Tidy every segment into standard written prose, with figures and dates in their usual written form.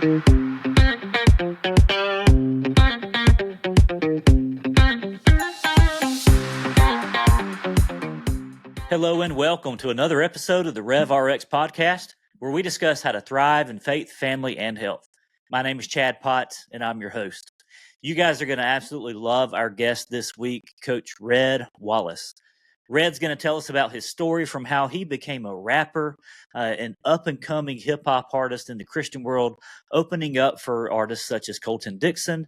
Hello and welcome to another episode of the Rev RX podcast, where we discuss how to thrive in faith, family, and health. My name is Chad Potts, and I'm your host. You guys are going to absolutely love our guest this week, Coach Red Wallace. Red's going to tell us about his story from how he became a rapper, an up-and-coming hip-hop artist in the Christian world, opening up for artists such as Colton Dixon,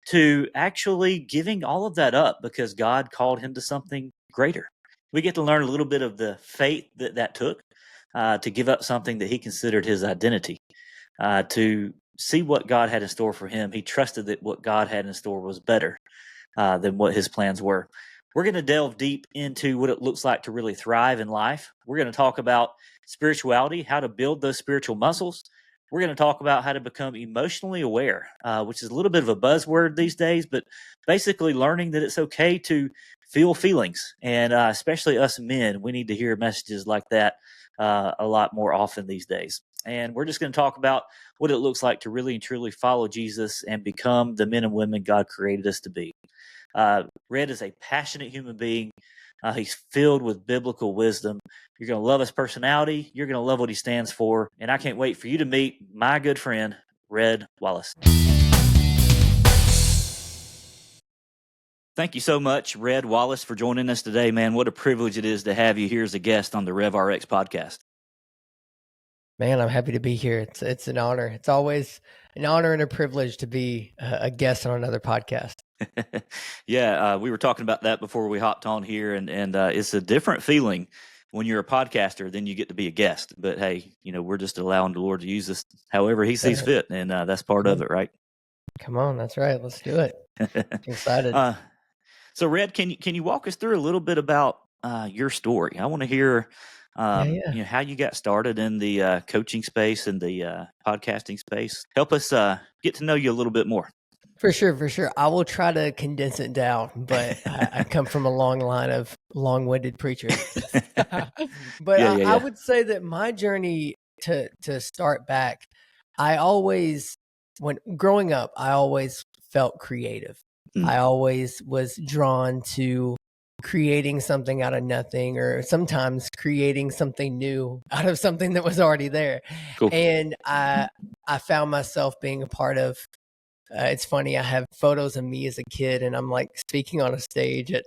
to actually giving all of that up because God called him to something greater. We get to learn a little bit of the faith that took to give up something that he considered his identity, to see what God had in store for him. He trusted that what God had in store was better than what his plans were. We're going to delve deep into what it looks like to really thrive in life. We're going to talk about spirituality, how to build those spiritual muscles. We're going to talk about how to become emotionally aware, which is a little bit of a buzzword these days, but basically learning that it's okay to feel feelings. And especially us men, we need to hear messages like that a lot more often these days. And we're just going to talk about what it looks like to really and truly follow Jesus and become the men and women God created us to be. Red is a passionate human being. He's filled with biblical wisdom. You're going to love his personality. You're going to love what he stands for. And I can't wait for you to meet my good friend, Red Wallace. Thank you so much, Red Wallace, for joining us today, man. What a privilege it is to have you here as a guest on the Rev RX podcast. Man, I'm happy to be here. It's an honor. It's always an honor and a privilege to be a guest on another podcast. Yeah, we were talking about that before we hopped on here, and it's a different feeling when you're a podcaster than you get to be a guest. But hey, we're just allowing the Lord to use us however He sees fit, and that's part of it, right? Come on, that's right. Let's do it. I'm excited. So, Red, can you walk us through a little bit about your story? I want to hear how you got started in the coaching space and the podcasting space. Help us get to know you a little bit more. For sure. I will try to condense it down, but I come from a long line of long-winded preachers. But I would say that my journey to start back, when growing up, I always felt creative. I always was drawn to creating something out of nothing, or sometimes creating something new out of something that was already there. Cool. And I found myself being a part of, it's funny, I have photos of me as a kid and I'm like speaking on a stage at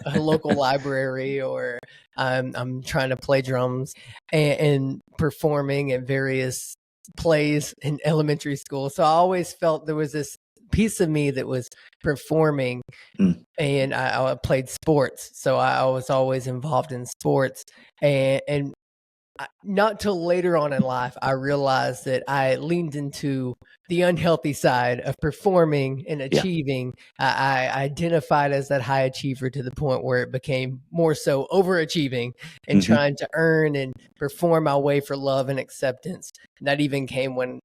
a local library, or I'm trying to play drums and performing at various plays in elementary school. So I always felt there was this piece of me that was performing, and I played sports. So I was always involved in sports, and not till later on in life, I realized that I leaned into the unhealthy side of performing and achieving. I identified as that high achiever to the point where it became more so overachieving and trying to earn and perform my way for love and acceptance. And that even came when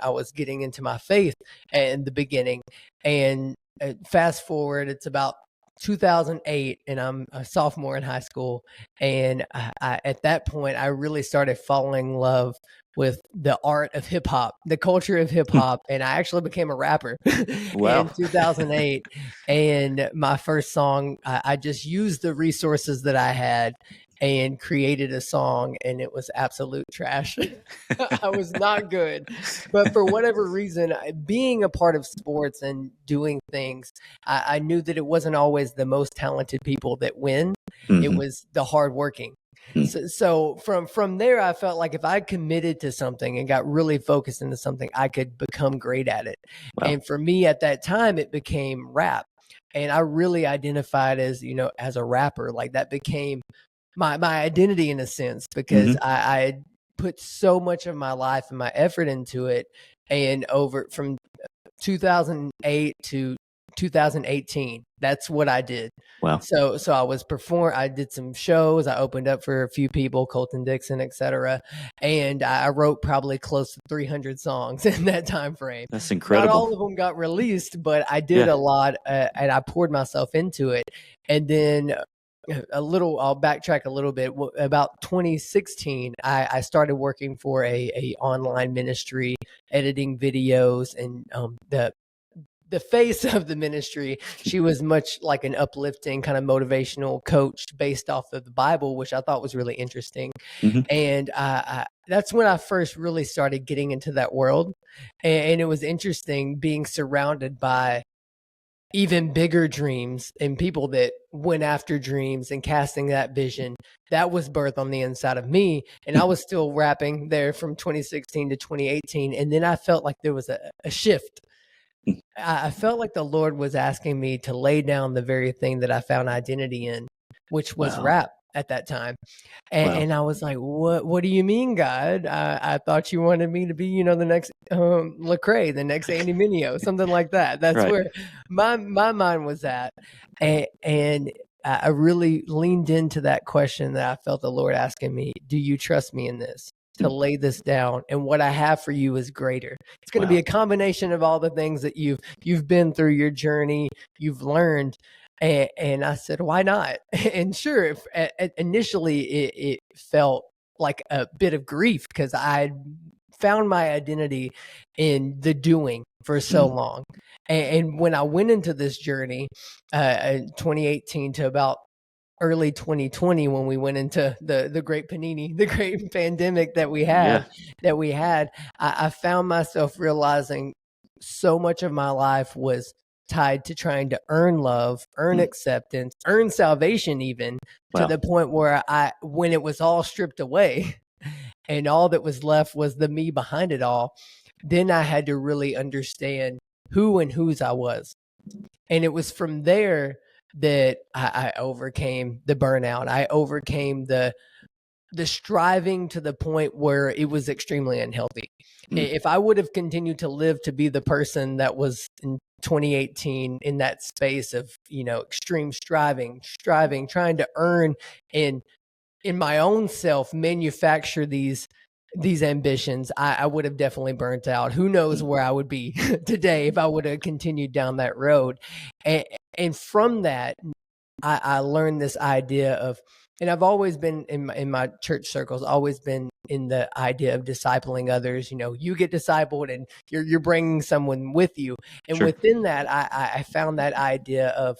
I was getting into my faith in the beginning. And fast forward, it's about 2008, and I'm a sophomore in high school. And at that point, I really started falling in love with the art of hip hop, the culture of hip hop. And I actually became a rapper in 2008. And my first song, I just used the resources that I had and created a song, and it was absolute trash. I was not good. But for whatever reason, being a part of sports and doing things, I knew that it wasn't always the most talented people that win. It was the hardworking. So from there, I felt like if I committed to something and got really focused into something, I could become great at it. Wow. And for me at that time, it became rap. And I really identified as a rapper. Like that became my identity in a sense, because I put so much of my life and my effort into it. And over from 2008 to 2018, that's what I did. Wow. So I did some shows. I opened up for a few people, Colton Dixon, etc. And I wrote probably close to 300 songs in that time frame. That's incredible. Not all of them got released, but I did a lot, and I poured myself into it. And then I'll backtrack a little bit. About 2016, I started working for a online ministry editing videos, and the face of the ministry. She was much like an uplifting kind of motivational coach based off of the Bible, which I thought was really interesting. Mm-hmm. And that's when I first really started getting into that world. And it was interesting being surrounded by even bigger dreams and people that went after dreams and casting that vision. That was birthed on the inside of me. And I was still rapping there from 2016 to 2018. And then I felt like there was a shift. I felt like the Lord was asking me to lay down the very thing that I found identity in, which was rap at that time. And I was like, what do you mean, God? I thought you wanted me to be, the next Lecrae, the next Andy Mineo, something like that. That's where my mind was at. And I really leaned into that question that I felt the Lord asking me, do you trust me in this? To lay this down, and what I have for you is greater. It's going to be a combination of all the things that you've been through your journey, you've learned. And I said, why not? And sure, initially it felt like a bit of grief because I found my identity in the doing for so long. And when I went into this journey, 2018 to about early 2020, when we went into the great panini, the great pandemic that we had, I found myself realizing so much of my life was tied to trying to earn love, earn acceptance, earn salvation, even to the point where when it was all stripped away and all that was left was the me behind it all, then I had to really understand who and whose I was. And it was from there that I overcame the burnout. I overcame the striving to the point where it was extremely unhealthy. If I would have continued to live to be the person that was in 2018 in that space of, extreme striving, trying to earn and in my own self manufacture these ambitions, I would have definitely burnt out. Who knows where I would be today if I would have continued down that road. And from that, I learned this idea of, and I've always been in my church circles, always been in the idea of discipling others. You get discipled and you're bringing someone with you. And within that, I found that idea of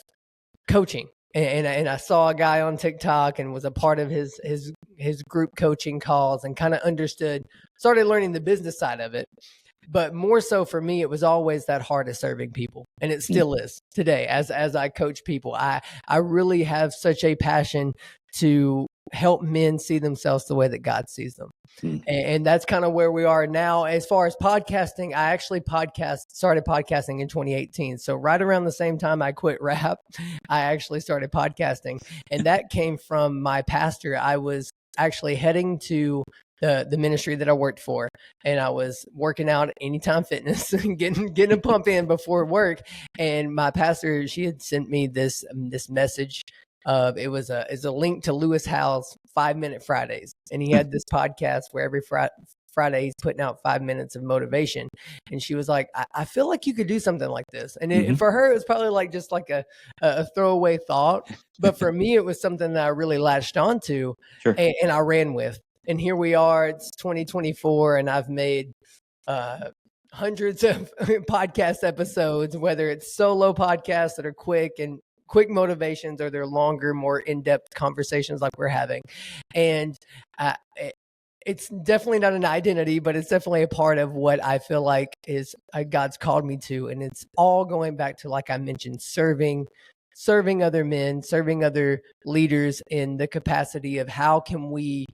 coaching. And I saw a guy on TikTok and was a part of his group coaching calls and kind of started learning the business side of it. But more so for me, it was always that heart of serving people. And it still is today as I coach people. I really have such a passion to help men see themselves the way that God sees them. And that's kind of where we are now. As far as podcasting, I actually started podcasting in 2018. So right around the same time I quit rap, I actually started podcasting. And that came from my pastor. I was actually heading to the ministry that I worked for, and I was working out at Anytime Fitness and getting a pump in before work. And my pastor, she had sent me this message. It was a link to Lewis Howes' 5-Minute Fridays, and he had this podcast where every Friday he's putting out 5 minutes of motivation. And she was like, I feel like you could do something like this. And for her, it was probably like just like a throwaway thought, but for me, it was something that I really latched onto and I ran with. And here we are, it's 2024, and I've made hundreds of podcast episodes, whether it's solo podcasts that are quick motivations, or they're longer, more in-depth conversations like we're having. And it's definitely not an identity, but it's definitely a part of what I feel like is God's called me to. And it's all going back to, like I mentioned, serving other men, serving other leaders in the capacity of how can we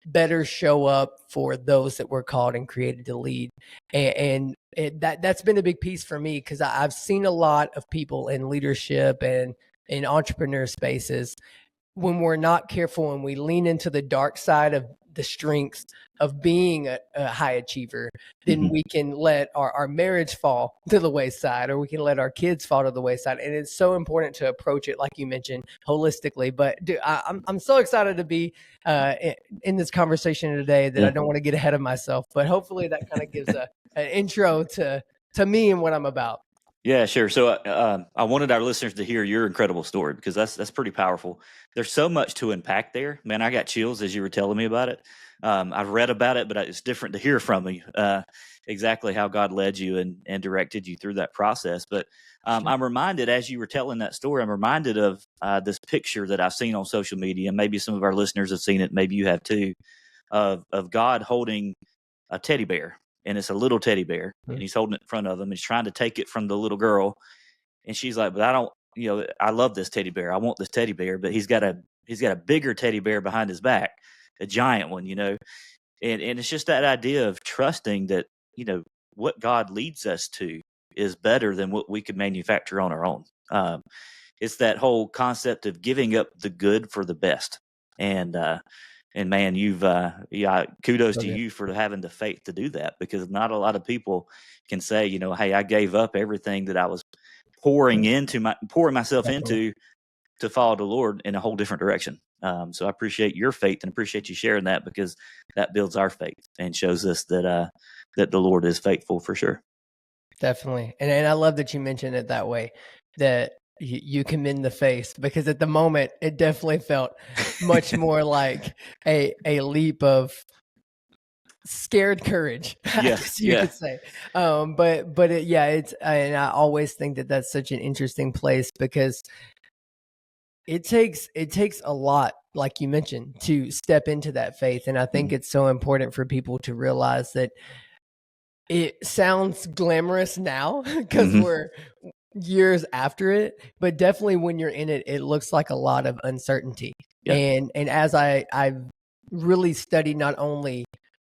better show up for those that we're called and created to lead. And that's been a big piece for me, because I've seen a lot of people in leadership and in entrepreneur spaces, when we're not careful and we lean into the dark side of the strengths of being a high achiever, then we can let our marriage fall to the wayside, or we can let our kids fall to the wayside. And it's so important to approach it, like you mentioned, holistically. But dude, I'm so excited to be in this conversation today that I don't want to get ahead of myself. But hopefully that kind of gives an intro to me and what I'm about. Yeah, sure. So I wanted our listeners to hear your incredible story, because that's pretty powerful. There's so much to unpack there. Man, I got chills as you were telling me about it. I've read about it, but it's different to hear from you exactly how God led you and directed you through that process. But Sure. I'm reminded, as you were telling that story, I'm reminded of this picture that I've seen on social media. Maybe some of our listeners have seen it. Maybe you have too, of God holding a teddy bear. And it's a little teddy bear, and he's holding it in front of him. He's trying to take it from the little girl. And she's like, but I don't, I love this teddy bear. I want this teddy bear, but he's got a bigger teddy bear behind his back, a giant one, and it's just that idea of trusting that, what God leads us to is better than what we could manufacture on our own. It's that whole concept of giving up the good for the best. And man, you've kudos to you for having the faith to do that, because not a lot of people can say, hey, I gave up everything that I was pouring myself into to follow the Lord in a whole different direction. So I appreciate your faith and appreciate you sharing that, because that builds our faith and shows us that the Lord is faithful for sure. Definitely. And I love that you mentioned it that way, that you commend the faith, because at the moment it definitely felt much more like a leap of scared courage, I guess you could say. But it's, and I always think that that's such an interesting place, because it takes a lot, like you mentioned, to step into that faith. And I think it's so important for people to realize that it sounds glamorous now because we're years after it, but definitely when you're in it, it looks like a lot of uncertainty. And as I've really studied not only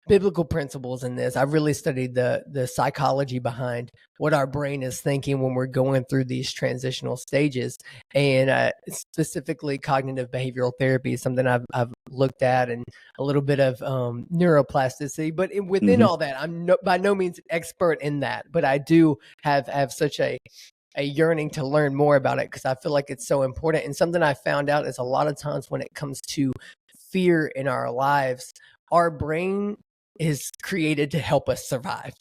biblical principles in this, I've really studied the psychology behind what our brain is thinking when we're going through these transitional stages. And specifically cognitive behavioral therapy is something I've looked at, and a little bit of neuroplasticity. But within all that, I'm by no means expert in that, but I do have such a yearning to learn more about it, because I feel like it's so important. And something I found out is a lot of times when it comes to fear in our lives, our brain is created to help us survive.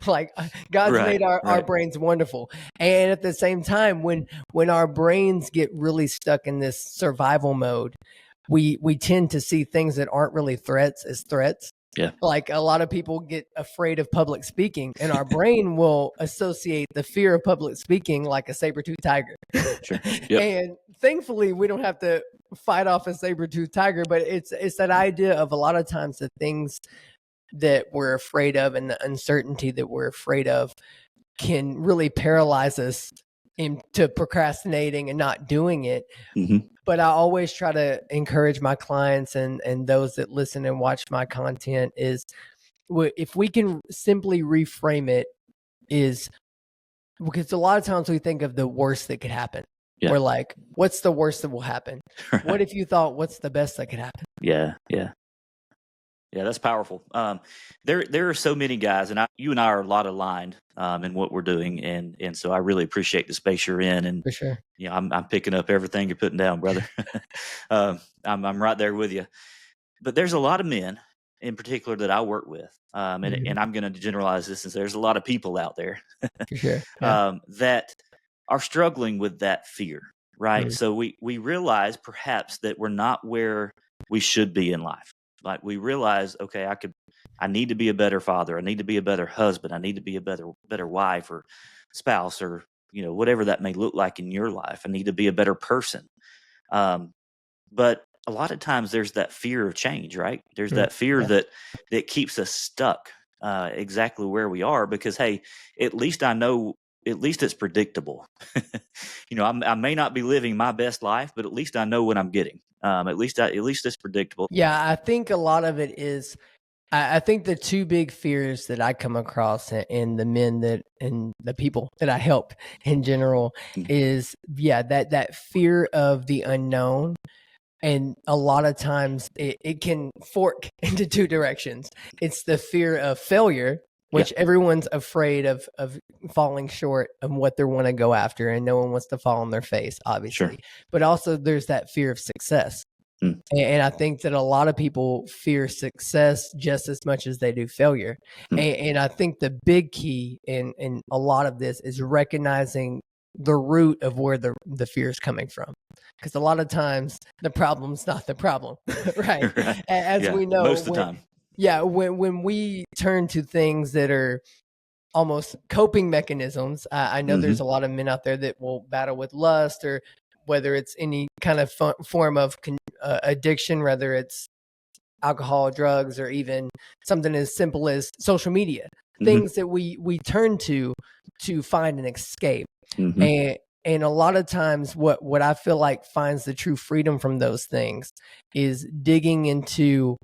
Like God's made our brains wonderful. And at the same time, when our brains get really stuck in this survival mode, we tend to see things that aren't really threats as threats. Yeah. Like a lot of people get afraid of public speaking, and our brain will associate the fear of public speaking like a saber-toothed tiger. Sure. Yep. And thankfully we don't have to fight off a saber-toothed tiger, but it's that idea of a lot of times the things that we're afraid of and the uncertainty that we're afraid of can really paralyze us into procrastinating and not doing it. But I always try to encourage my clients and those that listen and watch my content is, if we can simply reframe it, is because a lot of times we think of the worst that could happen. We're like, what's the worst that will happen? What if you thought, what's the best that could happen? Yeah, that's powerful. There are so many guys, and you and I are a lot aligned in what we're doing, and so I really appreciate the space you're in. And for sure, I'm picking up everything you're putting down, brother. I'm right there with you. But there's a lot of men, in particular, that I work with, and I'm going to generalize this, and there's a lot of people out there for sure, that are struggling with that fear, right? So we realize perhaps that we're not where we should be in life. Like we realize, okay, I need to be a better father. I need to be a better husband. I need to be a better wife or spouse, or, whatever that may look like in your life. I need to be a better person. But a lot of times there's that fear of change, right? There's that fear that keeps us stuck exactly where we are, because, hey, at least I know, at least it's predictable. I may not be living my best life, but at least I know what I'm getting. At least it's predictable. Yeah, I think a lot of it is, I think the two big fears that I come across in the men and the people that I help in general is, that fear of the unknown. And a lot of times it can fork into two directions. It's the fear of failure, which everyone's afraid of falling short of what they want to go after, and no one wants to fall on their face, obviously. Sure. But also there's that fear of success. And I think that a lot of people fear success just as much as they do failure. And I think the big key in a lot of this is recognizing the root of where the fear is coming from. Because a lot of times the problem's not the problem, right? As we know, most of the time. Yeah, when we turn to things that are almost coping mechanisms, I know there's a lot of men out there that will battle with lust, or whether it's any kind of form of addiction, whether it's alcohol, drugs, or even something as simple as social media, things that we turn to find an escape. And a lot of times what I feel like finds the true freedom from those things is digging into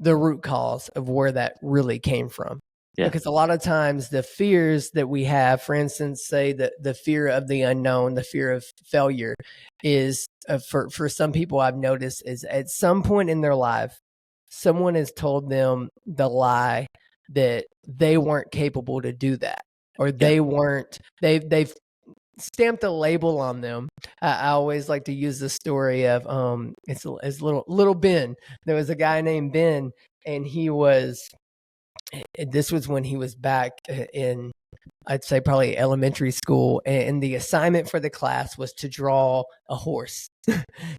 the root cause of where that really came from. Yeah. Because a lot of times the fears that we have, for instance, say that the fear of the unknown, the fear of failure, is for some people I've noticed is at some point in their life, someone has told them the lie that they weren't capable to do that, or they weren't. They've stamped a label on them. I always like to use the story of it's little Ben. There was a guy named Ben, and this was when he was back in, I'd say, probably elementary school, and the assignment for the class was to draw a horse.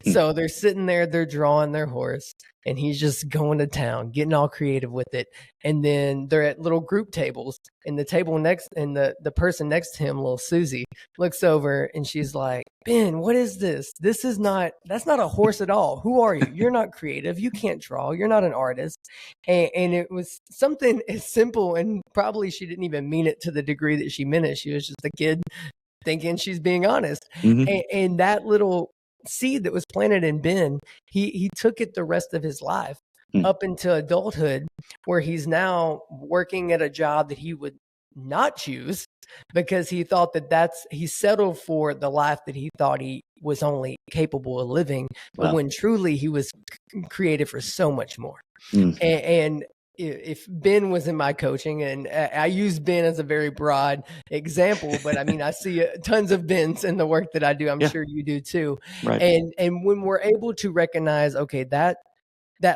So they're sitting there, they're drawing their horse, and he's just going to town, getting all creative with it. And then they're at little group tables, and the table next, and the person next to him, little Susie, looks over and she's like, Ben, what is this? That's not a horse at all. Who are you? You're not creative. You can't draw. You're not an artist. And it was something as simple, and probably she didn't even mean it to the degree that she meant it. She was just a kid thinking she's being honest. And that little seed that was planted in Ben, he took it the rest of his life up into adulthood, where he's now working at a job that he would not choose, because he thought he settled for the life that he thought he was only capable of living, but when truly he was created for so much more. And if Ben was in my coaching, and I use Ben as a very broad example, but I mean, I see tons of Bens in the work that I do. I'm sure you do too. Right. And when we're able to recognize, okay, that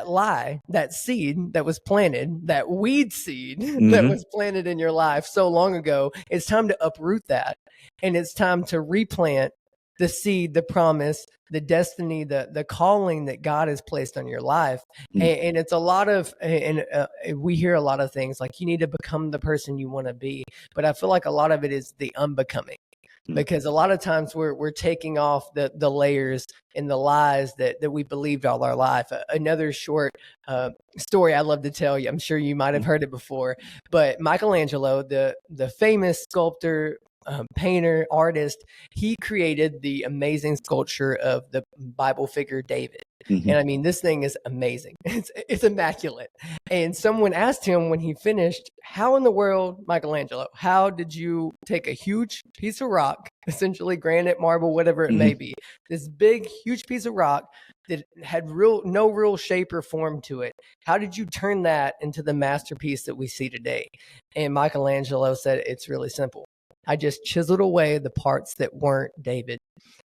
lie, that seed that was planted, that weed seed that was planted in your life so long ago, it's time to uproot that. And it's time to replant the seed, the promise, the destiny, the calling that God has placed on your life. And it's a lot of, we hear a lot of things like you need to become the person you want to be. But I feel like a lot of it is the unbecoming. Because a lot of times we're taking off the layers and the lies that we believed all our life. Another short story I love to tell you, I'm sure you might have heard it before, but Michelangelo, the famous sculptor, painter, artist, he created the amazing sculpture of the Bible figure David. And I mean, this thing is amazing. It's immaculate. And someone asked him when he finished, how in the world, Michelangelo, how did you take a huge piece of rock, essentially granite, marble, whatever it may be, this big, huge piece of rock that had no real shape or form to it? How did you turn that into the masterpiece that we see today? And Michelangelo said, it's really simple. I just chiseled away the parts that weren't David.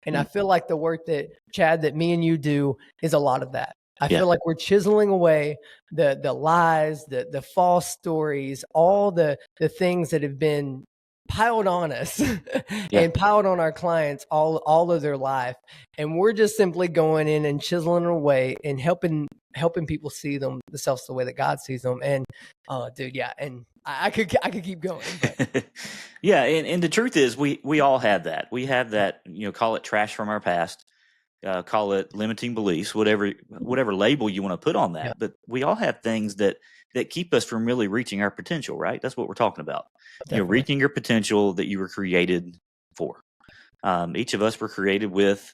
And I feel like the work that, Chad, that me and you do is a lot of that. I feel like we're chiseling away the lies, the false stories, all the things that have been piled on us and piled on our clients all of their life. And we're just simply going in and chiseling away and helping people see themselves the way that God sees them. And dude, yeah. And I could keep going. But. Yeah. And the truth is we all have that. We have that, call it trash from our past, call it limiting beliefs, whatever label you want to put on that. Yeah. But we all have things that keep us from really reaching our potential, right? That's what we're talking about. Definitely. Reaching your potential that you were created for. Each of us were created with,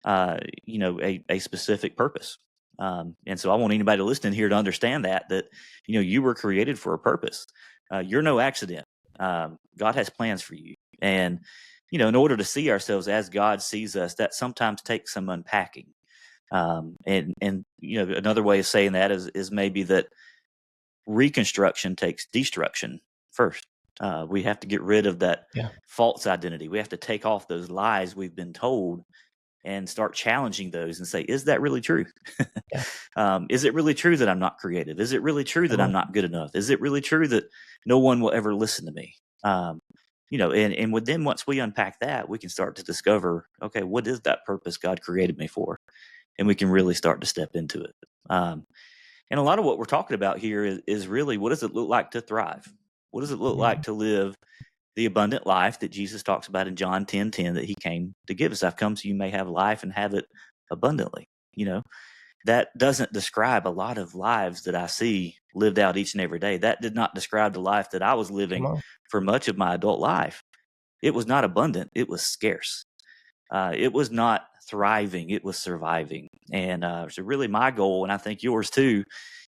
a specific purpose. And so I want anybody listening here to understand that you were created for a purpose. You're no accident. God has plans for you. And, in order to see ourselves as God sees us, that sometimes takes some unpacking. And another way of saying that is maybe that reconstruction takes destruction first. We have to get rid of that false identity. We have to take off those lies we've been told and start challenging those and say, is that really true? Is it really true that I'm not creative? Is it really true that I'm not good enough? Is it really true that no one will ever listen to me? And then once we unpack that, we can start to discover, okay, what is that purpose God created me for? And we can really start to step into it. And a lot of what we're talking about here is really, what does it look like to thrive? What does it look like to live the abundant life that Jesus talks about in John 10:10, that he came to give us? I've come so you may have life and have it abundantly. That doesn't describe a lot of lives that I see lived out each and every day. That did not describe the life that I was living for much of my adult life. It was not abundant. It was scarce. It was not thriving. It was surviving. And so really my goal, and I think yours too,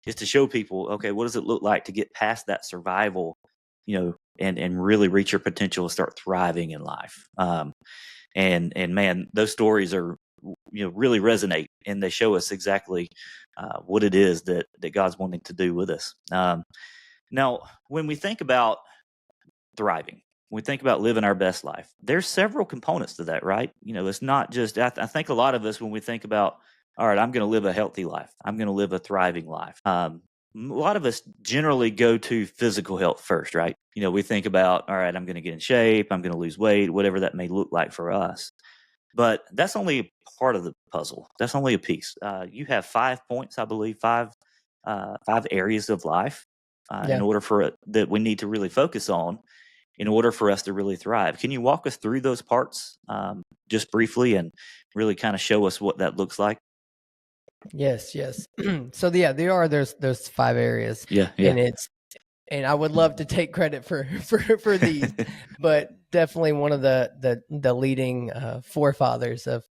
is to show people, okay, what does it look like to get past that survival, and really reach your potential and start thriving in life. And man, those stories are, really resonate, and they show us exactly what it is that God's wanting to do with us. Now, when we think about thriving, when we think about living our best life, there's several components to that, right? It's not just, I think a lot of us, when we think about, all right, I'm going to live a healthy life, I'm going to live a thriving life. A lot of us generally go to physical health first, right? We think about, all right, I'm going to get in shape, I'm going to lose weight, whatever that may look like for us. But that's only a part of the puzzle. That's only a piece. You have 5 points, I believe, five areas of life in order for it that we need to really focus on in order for us to really thrive. Can you walk us through those parts just briefly and really kind of show us what that looks like? Yes. So there are those 5 areas. Yeah. And I would love to take credit for these, but definitely one of the leading forefathers of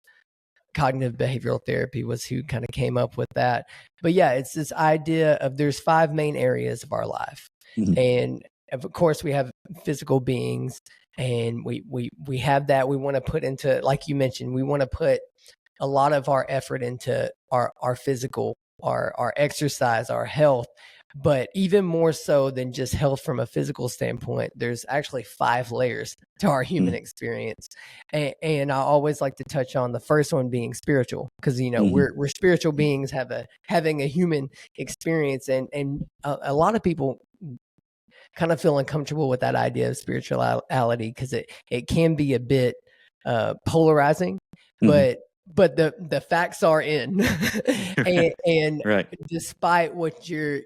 cognitive behavioral therapy was who kind of came up with that. But yeah, it's this idea of there's 5 main areas of our life. Mm-hmm. And of course we have physical beings, and we have that we want to put into, like you mentioned, we want to put a lot of our effort into our physical, our exercise, our health. But even more so than just health from a physical standpoint, there's actually 5 layers to our human experience. And I always like to touch on the first one being spiritual, because, we're spiritual beings having a human experience. And a lot of people kind of feel uncomfortable with that idea of spirituality, because it can be a bit polarizing, but the facts are in. and right. Despite what your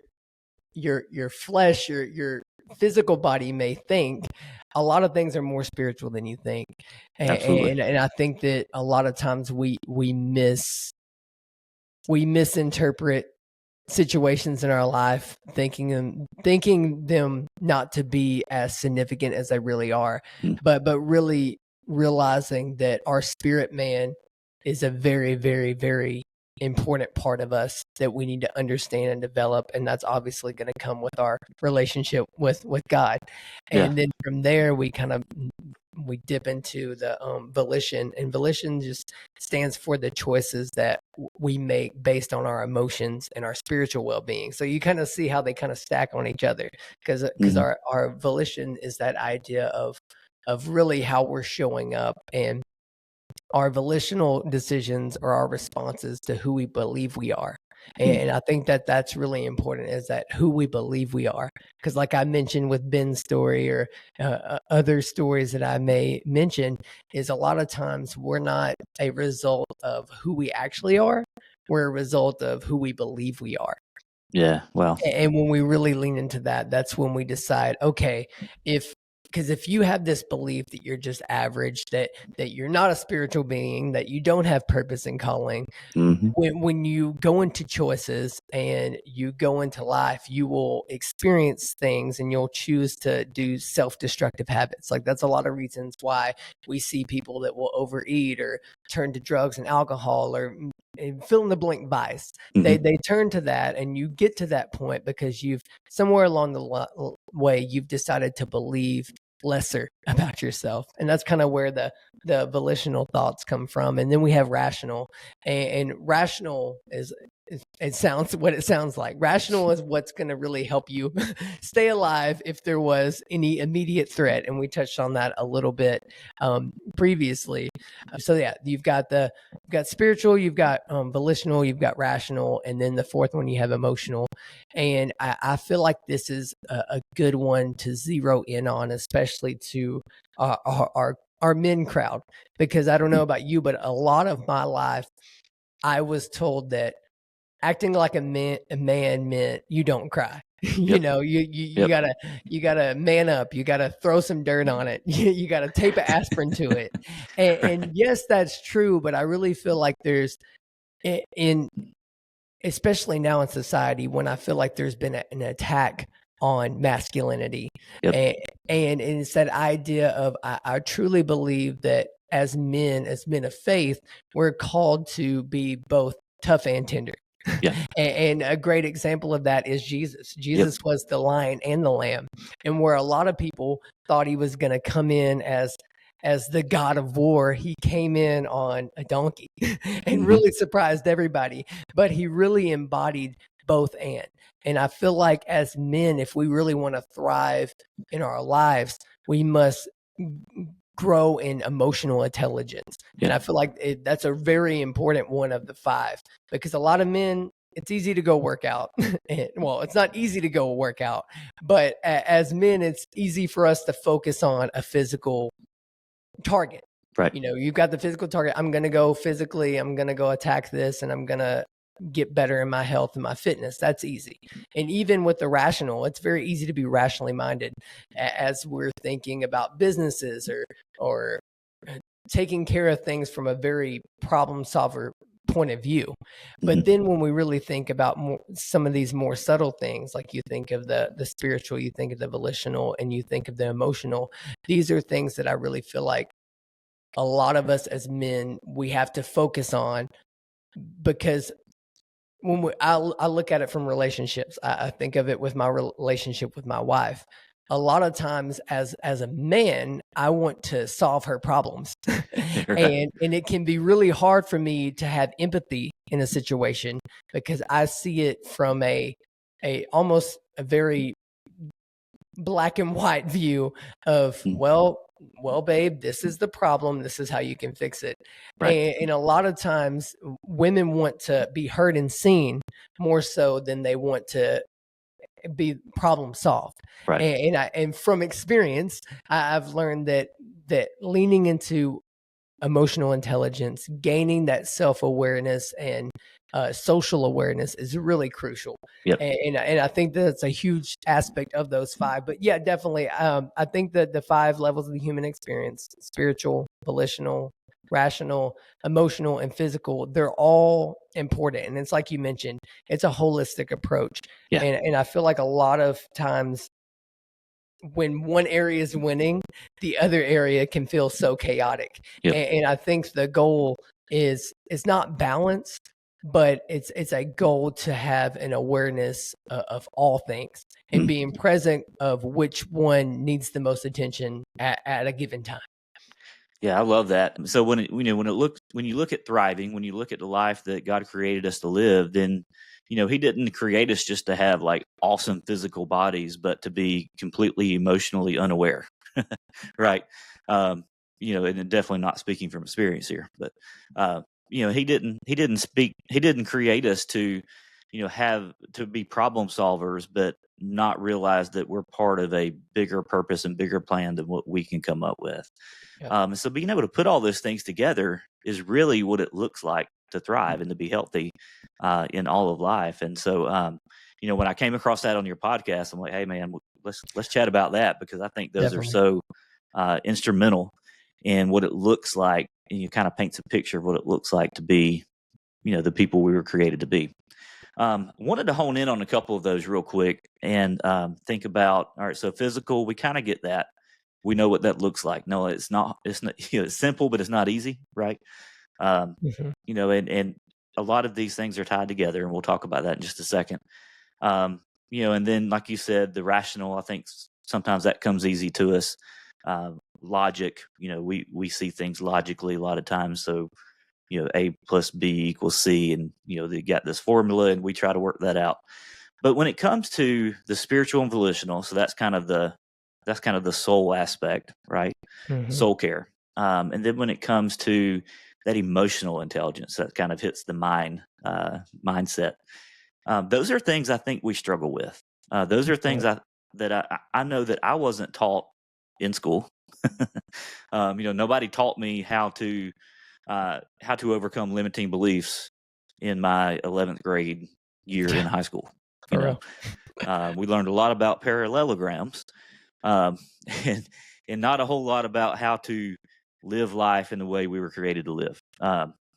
flesh, your physical body may think, a lot of things are more spiritual than you think. And I think that a lot of times we misinterpret situations in our life, thinking them not to be as significant as they really are, but really realizing that our spirit man is a very, very, very important part of us that we need to understand and develop. And that's obviously going to come with our relationship with God. And then from there, we dip into the volition, and volition just stands for the choices that we make based on our emotions and our spiritual well-being. So you kind of see how they kind of stack on each other, because our volition is that idea of really how we're showing up, and our volitional decisions are our responses to who we believe we are. And I think that that's really important, is that who we believe we are. Because like I mentioned with Ben's story, or other stories that I may mention, is a lot of times we're not a result of who we actually are. We're a result of who we believe we are. Yeah, well. And when we really lean into that, that's when we decide, okay, because if you have this belief that you're just average, that you're not a spiritual being, that you don't have purpose and calling, when you go into choices and you go into life, you will experience things and you'll choose to do self-destructive habits. Like, that's a lot of reasons why we see people that will overeat or turn to drugs and alcohol, or fill in the blank vice. They turn to that, and you get to that point because you've somewhere along the way you've decided to believe lesser about yourself. And that's kind of where the volitional thoughts come from. And then we have rational, and rational is, it sounds what it sounds like. Rational is what's going to really help you stay alive if there was any immediate threat. And we touched on that a little bit previously. So yeah, you've got spiritual, you've got volitional, you've got rational, and then the fourth one you have emotional. And I feel like this is a good one to zero in on, especially to our men crowd, because I don't know about you, but a lot of my life I was told that acting like a man meant you don't cry. You Yep. know, you Yep. gotta man up. You gotta throw some dirt on it. You gotta tape an aspirin to it. And Right. yes, that's true. But I really feel like there's in especially now in society when I feel like there's been an attack on masculinity, Yep. and it's that idea of I truly believe that as men of faith, we're called to be both tough and tender. Yeah. And a great example of that is Jesus. Yep. Jesus was the lion and the lamb, and where a lot of people thought he was going to come in as the god of war, he came in on a donkey and Hmm. really surprised everybody. But he really embodied both and I feel like as men, if we really want to thrive in our lives, we must grow in emotional intelligence. And Yeah. I feel like that's a very important one of the five, because a lot of men, it's easy to go work out. Well, it's not easy to go work out, but as men, it's easy for us to focus on a physical target. Right. You know, you've got the physical target. I'm going to go physically, I'm going to go attack this, and I'm going to get better in my health and my fitness. That's easy. And even with the rational, it's very easy to be rationally minded as we're thinking about businesses or taking care of things from a very problem solver point of view. But Hmm. then when we really think about some of these more subtle things, like you think of the spiritual, you think of the volitional, and you think of the emotional, these are things that I really feel like a lot of us as men, we have to focus on, because when I look at it from relationships, I think of it with my relationship with my wife. A lot of times as a man, I want to solve her problems. Right. And it can be really hard for me to have empathy in a situation, because I see it from a almost a very black and white view of, Mm. well, babe, this is the problem, this is how you can fix it. Right. And a lot of times women want to be heard and seen more so than they want to be problem solved. Right. And from experience, I've learned that leaning into emotional intelligence, gaining that self-awareness and social awareness is really crucial. Yep. And I think that's a huge aspect of those five. But yeah, definitely. I think that the five levels of the human experience, spiritual, volitional, rational, emotional, and physical, they're all important. And it's like you mentioned, it's a holistic approach. Yeah. And I feel like a lot of times when one area is winning, the other area can feel so chaotic. Yep. And I think the goal is not balance, but it's a goal to have an awareness of all things and Mm. being present of which one needs the most attention at a given time. Yeah, I love that. So when you look at thriving, when you look at the life that God created us to live, then He didn't create us just to have like awesome physical bodies, but to be completely emotionally unaware, right? Um, and definitely not speaking from experience here, but He didn't create us to have to be problem solvers, but not realize that we're part of a bigger purpose and bigger plan than what we can come up with. Yep. So being able to put all those things together is really what it looks like to thrive and to be healthy in all of life. And so, when I came across that on your podcast, I'm like, hey man, let's chat about that, because I think those are Definitely. so instrumental in what it looks like, and you kind of paints a picture of what it looks like to be, the people we were created to be. Wanted to hone in on a couple of those real quick and think about, all right, so physical, we kind of get that. We know what that looks like. No, it's not, it's simple, but it's not easy, right? Mhm. And a lot of these things are tied together, and we'll talk about that in just a second. And then, like you said, the rational, I think sometimes that comes easy to us. Logic, we see things logically a lot of times. So, A plus B equals C, and, they got this formula, and we try to work that out. But when it comes to the spiritual and volitional, so that's kind of the soul aspect, right? Mhm. Soul care. And then when it comes to that emotional intelligence, that kind of hits the mindset. Those are things I think we struggle with. Those are things I know that I wasn't taught in school. Nobody taught me how to overcome limiting beliefs in my 11th grade year in high school. You For know, we learned a lot about parallelograms, um, and not a whole lot about how to live life in the way we were created to live.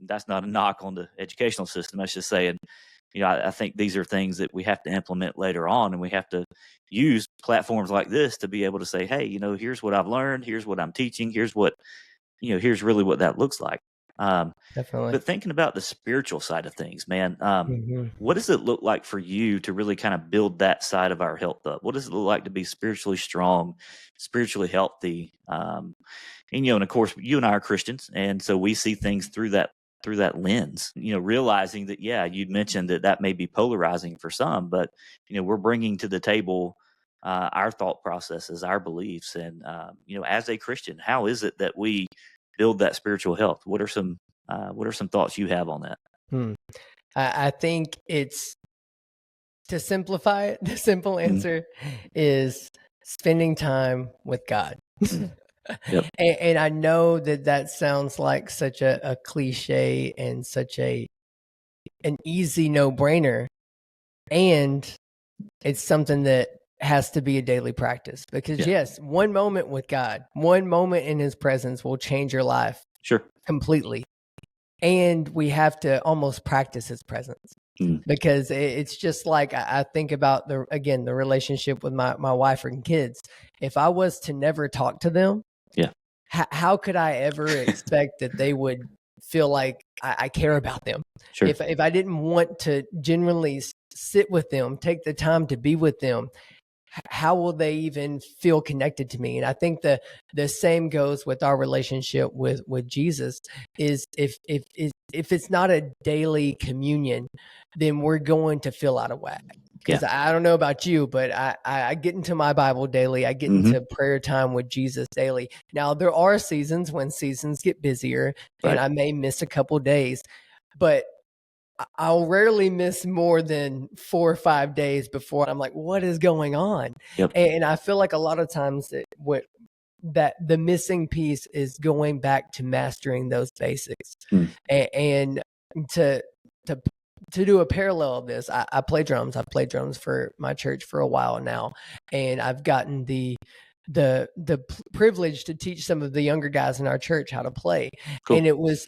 That's not a knock on the educational system. That's just saying, I think these are things that we have to implement later on, and we have to use platforms like this to be able to say, hey, here's what I've learned, here's what I'm teaching, here's really what that looks like. Definitely. But thinking about the spiritual side of things, man, Mm-hmm. what does it look like for you to really kind of build that side of our health up? What does it look like to be spiritually strong, spiritually healthy? And of course, you and I are Christians, and so we see things through that lens. Realizing that, yeah, you'd mentioned that may be polarizing for some, but we're bringing to the table our thought processes, our beliefs, and as a Christian, how is it that we build that spiritual health? What are some thoughts you have on that? I think it's, to simplify it, the simple answer is spending time with God. Yep. And I know that sounds like such a cliche and such an easy no-brainer. And it's something that has to be a daily practice, because yes, one moment with God, one moment in his presence will change your life completely. And we have to almost practice his presence, because it's just like, I think about the relationship with my wife and kids. If I was to never talk to them, how could I ever expect that they would feel like I care about them? If I didn't want to genuinely sit with them, take the time to be with them, how will they even feel connected to me? And I think the same goes with our relationship with Jesus. Is if it's not a daily communion, then we're going to feel out of whack. Because I don't know about you, but I get into my Bible daily. I get into prayer time with Jesus daily. Now, there are seasons when seasons get busier, and I may miss a couple days, but I'll rarely miss more than 4 or 5 days before I'm like, what is going on? And I feel like a lot of times that the missing piece is going back to mastering those basics. And to do a parallel of this, I play drums. I've played drums for my church for a while now, and I've gotten the privilege to teach some of the younger guys in our church how to play. And it was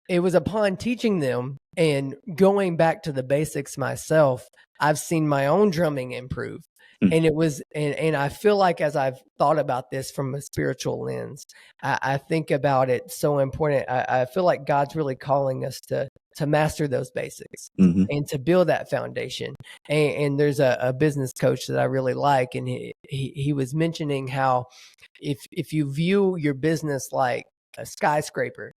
upon teaching them and going back to the basics myself, I've seen my own drumming improve. And it was, and I feel like, as I've thought about this from a spiritual lens, I think about it so important. I feel like God's really calling us to master those basics and to build that foundation. And there's a business coach that I really like, and he was mentioning how if you view your business like a skyscraper,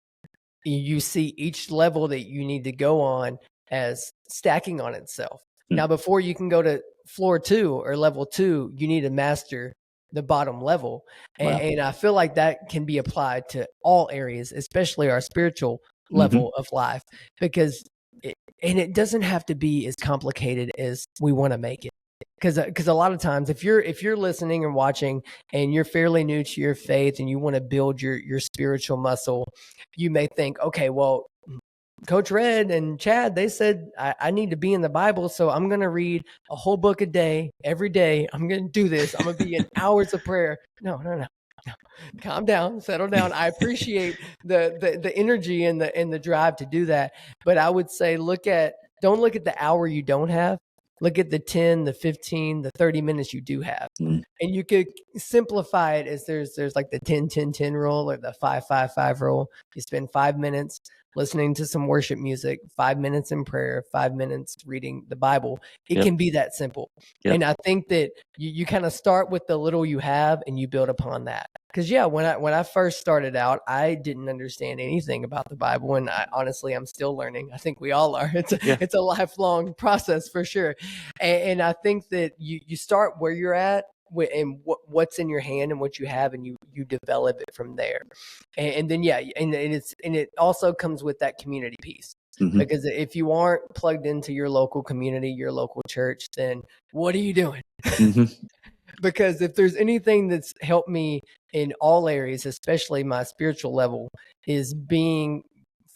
you see each level that you need to go on as stacking on itself. Now, before you can go to floor 2 or level 2, you need to master the bottom level. And I feel like that can be applied to all areas, especially our spiritual level of life, because it doesn't have to be as complicated as we want to make it. Because a lot of times, if you're listening and watching and you're fairly new to your faith and you want to build your spiritual muscle, you may think, okay, well, Coach Red and Chad, they said I need to be in the Bible, so I'm going to read a whole book a day, every day. I'm going to do this. I'm going to be in hours of prayer. No. Calm down, settle down. I appreciate the energy and the drive to do that, but I would say don't look at the hour you don't have. Look at the 10, the 15, the 30 minutes you do have. And you could simplify it as there's like the 10-10-10 rule, or the 5-5-5 rule. You spend 5 minutes listening to some worship music, 5 minutes in prayer, 5 minutes reading the Bible. It can be that simple. And I think that you kind of start with the little you have and you build upon that. Because when I first started out, I didn't understand anything about the Bible, and honestly, I'm still learning. I think we all are. It's a lifelong process for sure. And I think that you start where you're at and what's in your hand and what you have, and you develop it from there. And then it also comes with that community piece. Because if you aren't plugged into your local community, your local church, then what are you doing? Because if there's anything that's helped me in all areas, especially my spiritual level, is being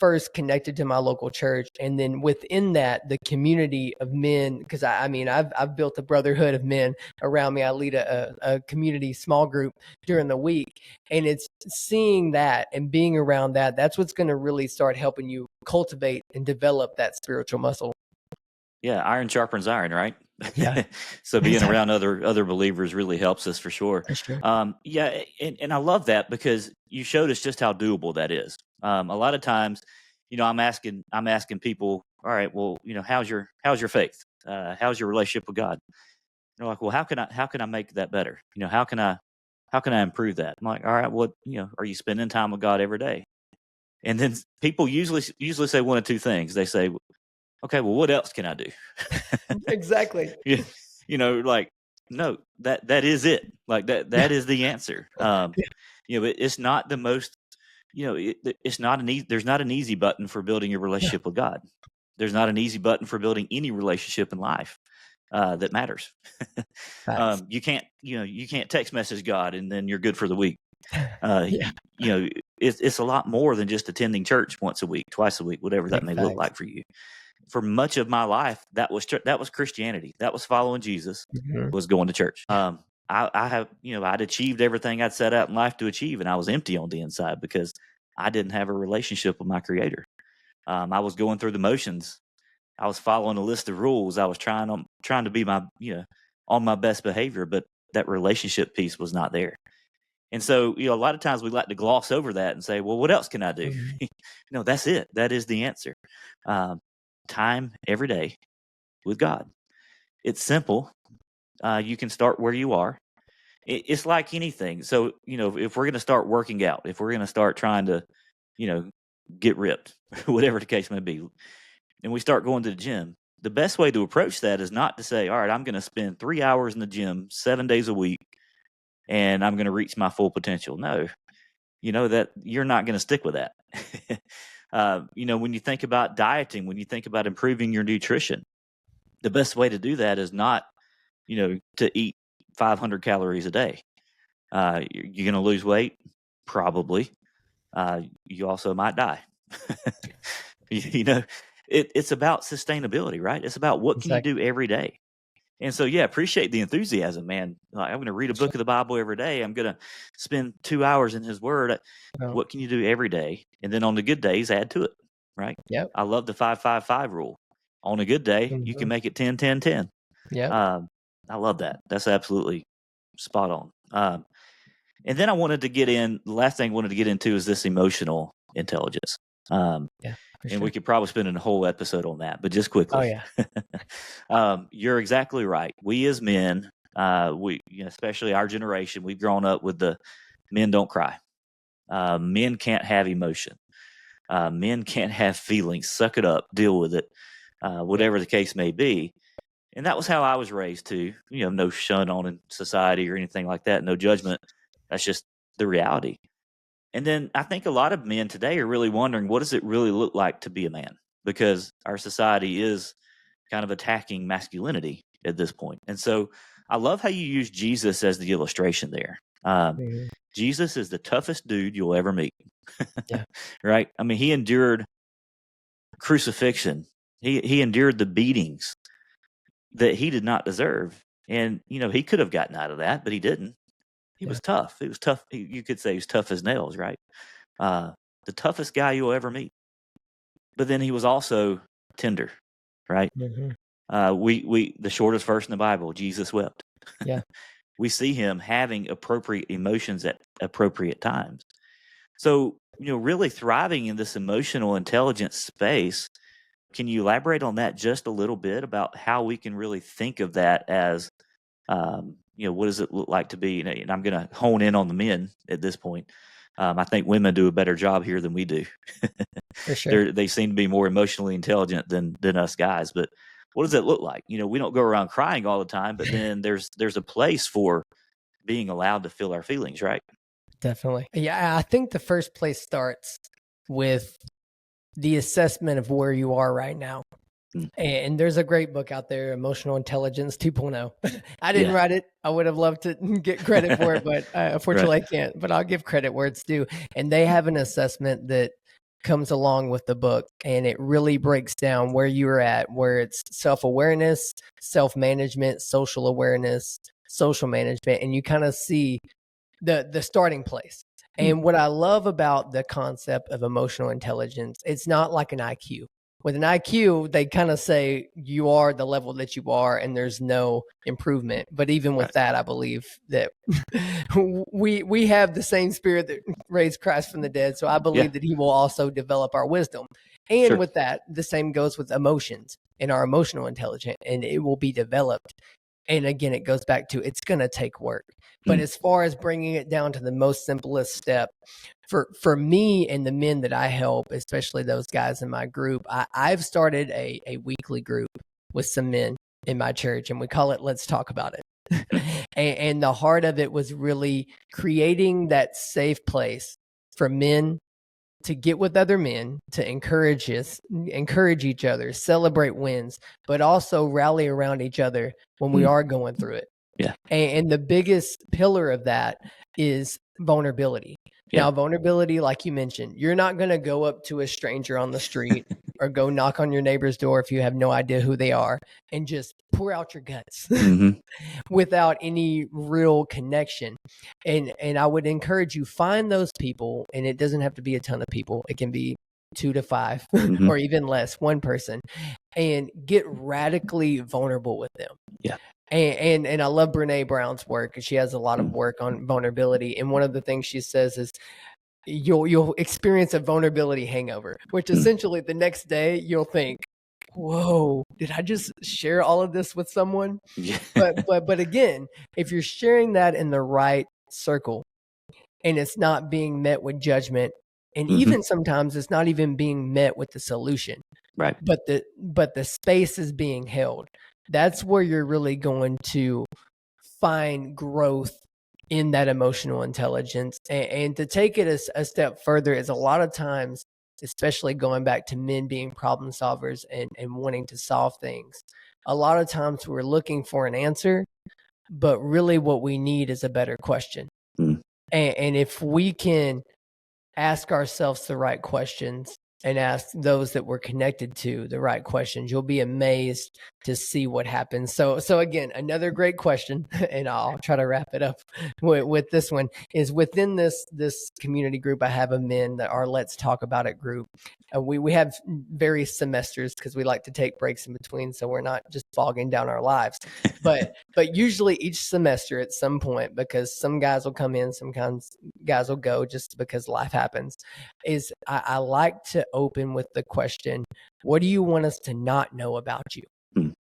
first connected to my local church, and then within that, the community of men, because I've built a brotherhood of men around me. I lead a community small group during the week, and it's seeing that and being around that. That's what's going to really start helping you cultivate and develop that spiritual muscle. Yeah, iron sharpens iron, right? Yeah. So being around other believers really helps us for sure. For sure. Yeah, and I love that because you showed us just how doable that is. A lot of times, I'm asking people, all right, well, how's your faith? How's your relationship with God? They're like, well, how can I make that better? How can I improve that? I'm like, all right, well, are you spending time with God every day? And then people usually say one of two things. They say, okay, well, what else can I do? Exactly. Like, no, that is it. Like that is the answer. It's not the most, it's not there's not an easy button for building your relationship with God. There's not an easy button for building any relationship in life that matters. You can't text message God and then you're good for the week. It's a lot more than just attending church once a week, twice a week, whatever that may look like for you. For much of my life, that was Christianity. That was following Jesus, was going to church. I'd achieved everything I'd set out in life to achieve, and I was empty on the inside because I didn't have a relationship with my Creator. I was going through the motions. I was following a list of rules. I was trying to be on my best behavior, but that relationship piece was not there. And so, a lot of times we like to gloss over that and say, well, what else can I do? No, that's it. That is the answer. Time every day with God. It's simple. You can start where you are. It's like anything. So, if we're going to start working out, if we're going to start trying to, get ripped, whatever the case may be, and we start going to the gym, the best way to approach that is not to say, all right, I'm going to spend 3 hours in the gym 7 days a week and I'm going to reach my full potential. No, that you're not going to stick with that. When you think about dieting, when you think about improving your nutrition, the best way to do that is not, to eat 500 calories a day. You're going to lose weight, probably. You also might die. It's about sustainability, right? It's about what can you do every day. And so, appreciate the enthusiasm, man. I'm going to read a book of the Bible every day. I'm going to spend 2 hours in His Word. What can you do every day? And then on the good days, add to it, right? Yep. I love the 5-5-5 rule. On a good day, you can make it 10-10-10. Yeah. I love that. That's absolutely spot on. And then the last thing I wanted to get into is this emotional intelligence. And we could probably spend a whole episode on that, but just quickly. Oh, yeah. You're exactly right. We as men, especially our generation, we've grown up with the men don't cry. Men can't have emotion. Men can't have feelings. Suck it up. Deal with it. Whatever the case may be. And that was how I was raised too. No shun on in society or anything like that. No judgment. That's just the reality. And then I think a lot of men today are really wondering, what does it really look like to be a man? Because our society is kind of attacking masculinity at this point. And so I love how you use Jesus as the illustration there. Jesus is the toughest dude you'll ever meet. Yeah. Right? I mean, he endured crucifixion. He endured the beatings that he did not deserve. And, he could have gotten out of that, but he didn't. He was tough. It was tough. You could say he was tough as nails, right? The toughest guy you'll ever meet. But then he was also tender, right? The shortest verse in the Bible, Jesus wept. Yeah. We see him having appropriate emotions at appropriate times. So, really thriving in this emotional intelligence space. Can you elaborate on that just a little bit about how we can really think of that as, what does it look like to be? And I'm going to hone in on the men at this point. I think women do a better job here than we do. For sure. They seem to be more emotionally intelligent than us guys. But what does it look like? We don't go around crying all the time, but then there's a place for being allowed to feel our feelings, right? Definitely. Yeah, I think the first place starts with the assessment of where you are right now. And there's a great book out there, Emotional Intelligence 2.0. I didn't write it. I would have loved to get credit for it, but unfortunately I can't. But I'll give credit where it's due. And they have an assessment that comes along with the book, and it really breaks down where you're at, where it's self-awareness, self-management, social awareness, social management, and you kind of see the starting place. And what I love about the concept of emotional intelligence, it's not like an IQ. With an IQ, they kind of say you are the level that you are and there's no improvement. But even with that, I believe that we have the same spirit that raised Christ from the dead. So I believe that he will also develop our wisdom. And with that, the same goes with emotions and our emotional intelligence, and it will be developed. And again, it goes back to it's going to take work. But as far as bringing it down to the most simplest step, for me and the men that I help, especially those guys in my group, I've started a weekly group with some men in my church, and we call it Let's Talk About It. And the heart of it was really creating that safe place for men to get with other men, to encourage each other, celebrate wins, but also rally around each other when we are going through it. Yeah. And the biggest pillar of that is vulnerability. Now, vulnerability, like you mentioned, you're not going to go up to a stranger on the street or go knock on your neighbor's door if you have no idea who they are and just pour out your guts without any real connection. And I would encourage you, find those people, and it doesn't have to be a ton of people. It can be 2 to 5 or even less, one person, and get radically vulnerable with them. Yeah. And I love Brene Brown's work. She has a lot of work on vulnerability. And one of the things she says is you'll experience a vulnerability hangover, which essentially the next day you'll think, whoa, did I just share all of this with someone? Yeah. But again, if you're sharing that in the right circle and it's not being met with judgment, and even sometimes it's not even being met with the solution, right? But the space is being held. That's where you're really going to find growth in that emotional intelligence. And to take it a step further is a lot of times, especially going back to men being problem solvers and wanting to solve things, a lot of times we're looking for an answer, but really what we need is a better question. And if we can ask ourselves the right questions and ask those that we're connected to the right questions, you'll be amazed to see what happens. So again, another great question, and I'll try to wrap it up with this one, is within this community group, I have a men that are Let's Talk About It group. We have various semesters because we like to take breaks in between, so we're not just bogging down our lives. But usually each semester at some point, because some guys will come in, some guys will go just because life happens, is I like to open with the question, what do you want us to not know about you?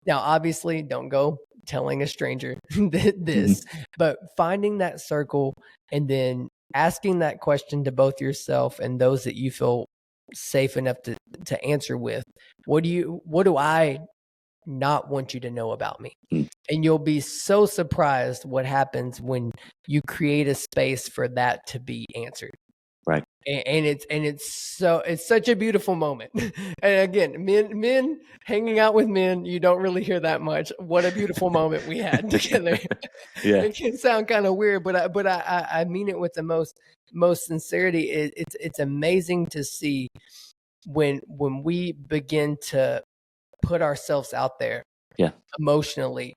Now, obviously, don't go telling a stranger this, but finding that circle and then asking that question to both yourself and those that you feel safe enough to answer with, what do I not want you to know about me? And you'll be so surprised what happens when you create a space for that to be answered. Right. And it's such a beautiful moment. And again, men hanging out with men, you don't really hear that much. What a beautiful moment we had together. Yeah. It can sound kind of weird, but I mean it with the most sincerity. It's amazing to see when we begin to put ourselves out there emotionally,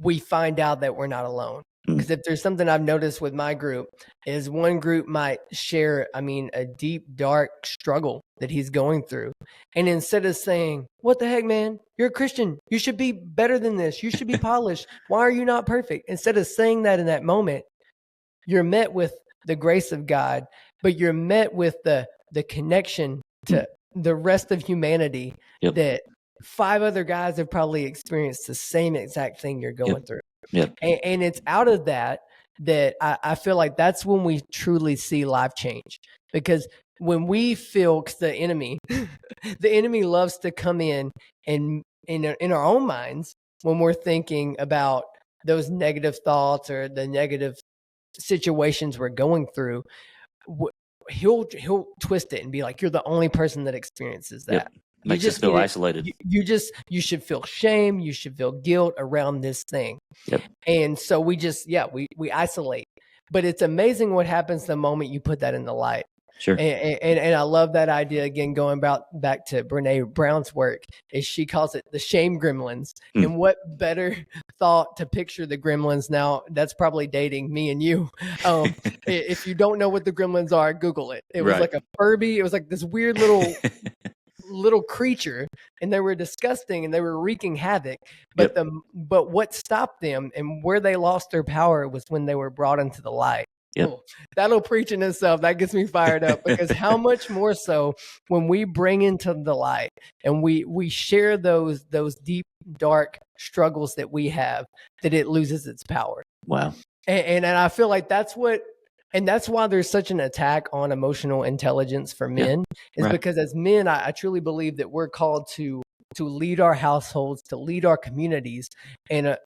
we find out that we're not alone. Because if there's something I've noticed with my group is one group might share, a deep, dark struggle that he's going through. And instead of saying, what the heck, man, you're a Christian, you should be better than this, you should be polished, why are you not perfect? Instead of saying that in that moment, you're met with the grace of God, but you're met with the connection to the rest of humanity that 5 other guys have probably experienced the same exact thing you're going through. And it's out of that I feel like that's when we truly see life change. Because when we feel, because the enemy loves to come in and in our own minds when we're thinking about those negative thoughts or the negative situations we're going through, he'll twist it and be like, you're the only person that experiences that. Makes us feel isolated. You should feel shame. You should feel guilt around this thing. And so we just, we isolate. But it's amazing what happens the moment you put that in the light. Sure. And I love that idea. Again, going back to Brene Brown's work, is she calls it the shame gremlins. And what better thought to picture the gremlins? Now, that's probably dating me and you. If you don't know what the gremlins are, Google it. It was like a Furby. It was like this weird little creature, and they were disgusting and they were wreaking havoc. But but what stopped them and where they lost their power was when they were brought into the light. Oh, that'll preach in itself. That gets me fired up, because how much more so when we bring into the light and we share those deep, dark struggles that we have, that it loses its power. Wow. And I feel like that's why there's such an attack on emotional intelligence for men, because as men, I truly believe that we're called to lead our households, to lead our communities. And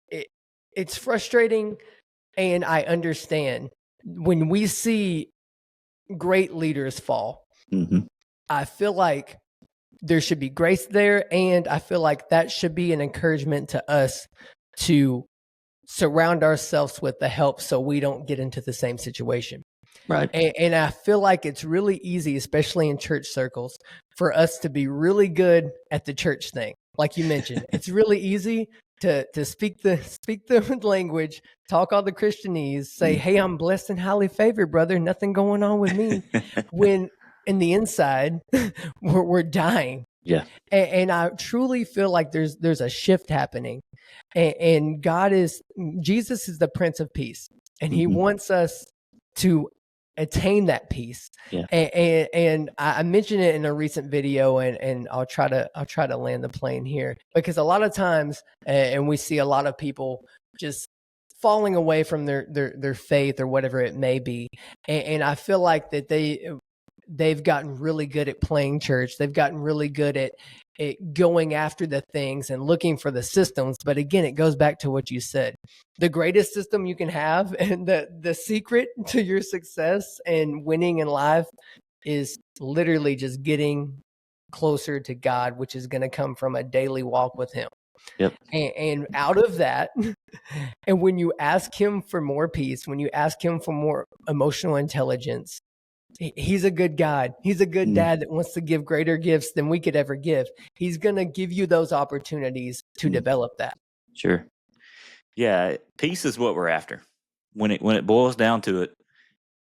it's frustrating. And I understand when we see great leaders fall, I feel like there should be grace there. And I feel like that should be an encouragement to us to surround ourselves with the help so we don't get into the same situation. Right. And I feel like it's really easy, especially in church circles, for us to be really good at the church thing. Like you mentioned, it's really easy to speak the language, talk all the Christianese, say, hey, I'm blessed and highly favored, brother. Nothing going on with me. When in the inside, we're dying. Yeah. And I truly feel like there's a shift happening. And Jesus is the Prince of Peace. And he wants us to attain that peace. Yeah. And I mentioned it in a recent video, and I'll try to land the plane here, because a lot of times, and we see a lot of people just falling away from their faith or whatever it may be. And I feel like that they've gotten really good at playing church. They've gotten really good at going after the things and looking for the systems. But again, it goes back to what you said. The greatest system you can have, and the secret to your success and winning in life, is literally just getting closer to God, which is going to come from a daily walk with him. Yep. And out of that, and when you ask him for more peace, when you ask him for more emotional intelligence, he's a good God. He's a good dad that wants to give greater gifts than we could ever give. He's going to give you those opportunities to develop that. Sure. Yeah. Peace is what we're after. When it boils down to it,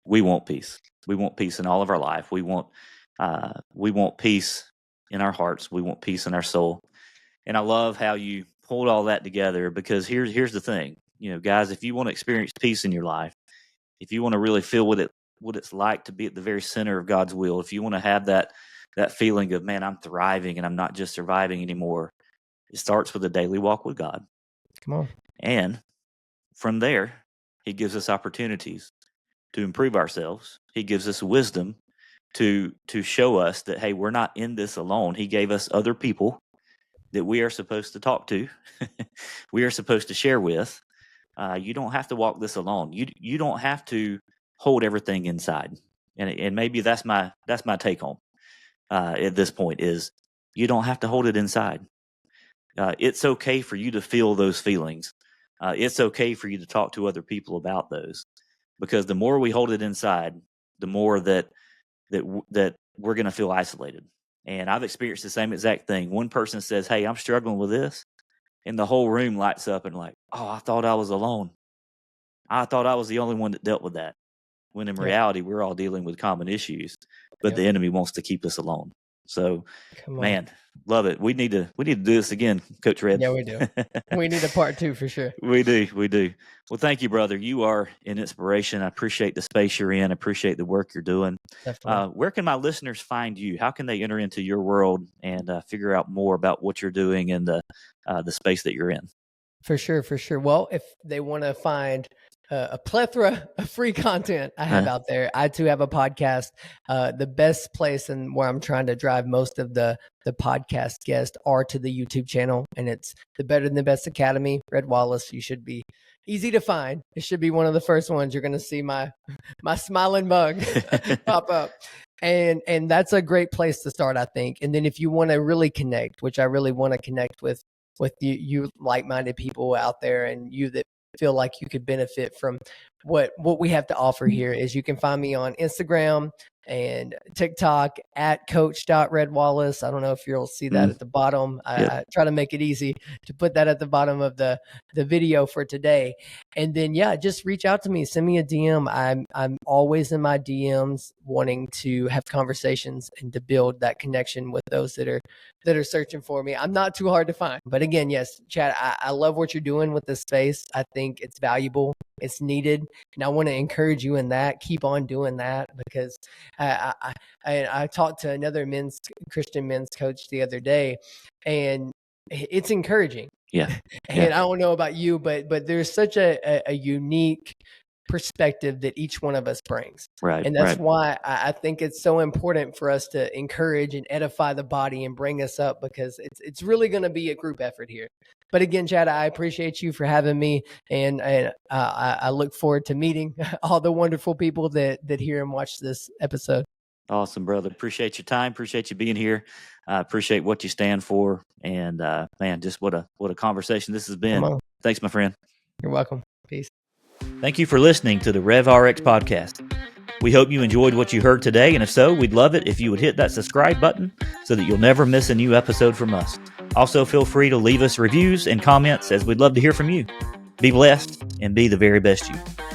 we want peace. We want peace in all of our life. We want peace in our hearts. We want peace in our soul. And I love how you pulled all that together, because here's the thing, guys, if you want to experience peace in your life, if you want to really feel what it's like to be at the very center of God's will, if you want to have that feeling of, man, I'm thriving and I'm not just surviving anymore, it starts with a daily walk with God. Come on. And from there, he gives us opportunities to improve ourselves. He gives us wisdom to show us that, hey, we're not in this alone. He gave us other people that we are supposed to talk to, we are supposed to share with. You don't have to walk this alone. You don't have to hold everything inside. And maybe that's my take home at this point, is you don't have to hold it inside. It's okay for you to feel those feelings. It's okay for you to talk to other people about those, because the more we hold it inside, the more that we're going to feel isolated. And I've experienced the same exact thing. One person says, hey, I'm struggling with this, and the whole room lights up and like, oh, I thought I was alone. I thought I was the only one that dealt with that. When in reality, we're all dealing with common issues, but the enemy wants to keep us alone. So, man, love it. We need to do this again, Coach Red. Yeah, we do. We need a part 2 for sure. We do. Well, thank you, brother. You are an inspiration. I appreciate the space you're in. I appreciate the work you're doing. Where can my listeners find you? How can they enter into your world and figure out more about what you're doing and the space that you're in? For sure. Well, if they want to find a plethora of free content I have out there, I too have a podcast. The best place, and where I'm trying to drive most of the podcast guests, are to the YouTube channel, and it's the Better Than the Best Academy, Red Wallace. You should be easy to find. It should be one of the first ones. You're going to see my smiling mug pop up. And that's a great place to start, I think. And then if you want to really connect, which I really want to connect with you like-minded people out there, and you that feel like you could benefit from what we have to offer here, is you can find me on Instagram and TikTok at coach.redwallace. I don't know if you'll see that at the bottom. I try to make it easy to put that at the bottom of the video for today. And then, just reach out to me, send me a DM. I'm always in my DMs wanting to have conversations and to build that connection with those that are searching for me. I'm not too hard to find. But again, yes, Chad, I love what you're doing with this space. I think it's valuable. It's needed. And I want to encourage you in that. Keep on doing that, because I talked to another Christian men's coach the other day, and it's encouraging. Yeah. And I don't know about you, but there's such a unique perspective that each one of us brings. Right. And that's why I think it's so important for us to encourage and edify the body and bring us up, because it's really going to be a group effort here. But again, Chad, I appreciate you for having me, and I look forward to meeting all the wonderful people that hear and watch this episode. Awesome, brother. Appreciate your time. Appreciate you being here. Appreciate what you stand for. And man, just what a conversation this has been. Thanks, my friend. You're welcome. Peace. Thank you for listening to the Rev RX podcast. We hope you enjoyed what you heard today, and if so, we'd love it if you would hit that subscribe button so that you'll never miss a new episode from us. Also, feel free to leave us reviews and comments, as we'd love to hear from you. Be blessed and be the very best you.